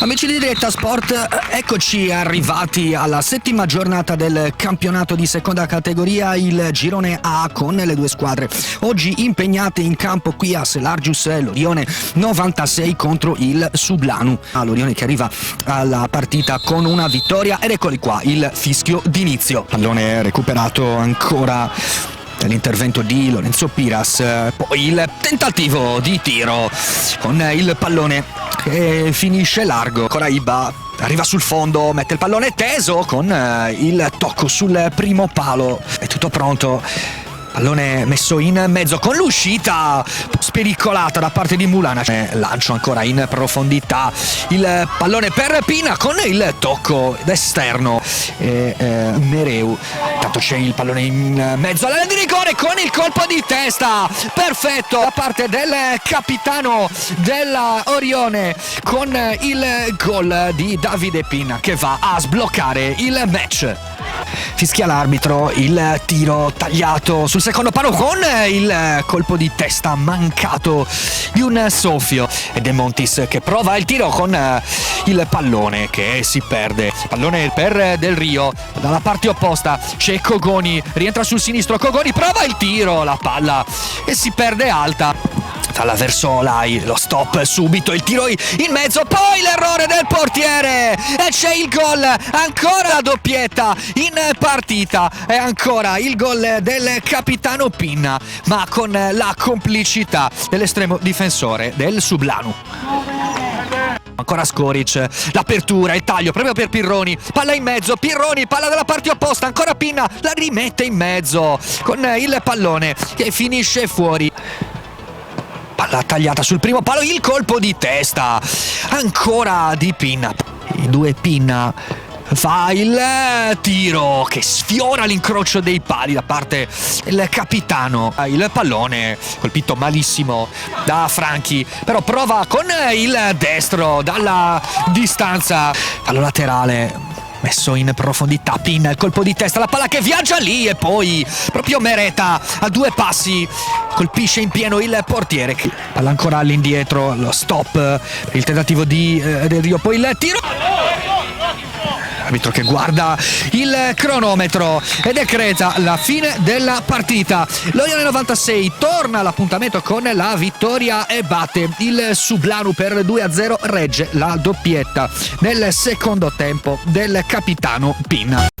Amici di Diretta Sport, eccoci arrivati alla settima giornata del campionato di seconda categoria, il girone A, con le due squadre oggi impegnate in campo qui a Selargius, l'Orione 96 contro il Sublanu. L'Orione che arriva alla partita con una vittoria ed eccoli qua il fischio d'inizio. Pallone recuperato ancora dall'intervento di Lorenzo Piras, poi il tentativo di tiro con il pallone che finisce largo. Coraiba arriva sul fondo, mette il pallone teso con il tocco sul primo palo, è tutto pronto. Pallone messo in mezzo con l'uscita spericolata da parte di Mulana. Lancio ancora in profondità, il pallone per Pina con il tocco d'esterno Mereu. Intanto c'è il pallone in mezzo alla linea di rigore con il colpo di testa perfetto da parte del capitano della Orione, con il gol di Davide Pina che va a sbloccare il match. Fischia l'arbitro, il tiro tagliato sul secondo palo con il colpo di testa mancato di un soffio, e De Montis che prova il tiro con il pallone che si perde. Pallone per Del Rio dalla parte opposta, c'è Cogoni, rientra sul sinistro, Cogoni prova il tiro, la palla e si perde alta. Dalla verso Lai, lo stop subito, il tiro in mezzo, poi l'errore del portiere e c'è il gol, ancora la doppietta in partita e ancora il gol del capitano Pinna, ma con la complicità dell'estremo difensore del Sublanu. Ancora Skoric, l'apertura, il taglio proprio per Pirroni, palla in mezzo, Pirroni, palla dalla parte opposta, ancora Pinna, la rimette in mezzo con il pallone che finisce fuori. Palla tagliata sul primo palo, il colpo di testa ancora di Pinna. I due Pinna, fa il tiro che sfiora l'incrocio dei pali da parte del capitano. Il pallone colpito malissimo da Franchi, però prova con il destro dalla distanza, fallo laterale messo in profondità. Pinna, il colpo di testa, la palla che viaggia lì e poi proprio Mereta a due passi colpisce in pieno il portiere. Palla ancora all'indietro, lo stop per il tentativo di Del Rio, poi il tiro. Arbitro che guarda il cronometro e decreta la fine della partita. L'Orione 96 torna all'appuntamento con la vittoria e batte il Sublanu per 2-0, regge la doppietta nel secondo tempo del capitano Pinna.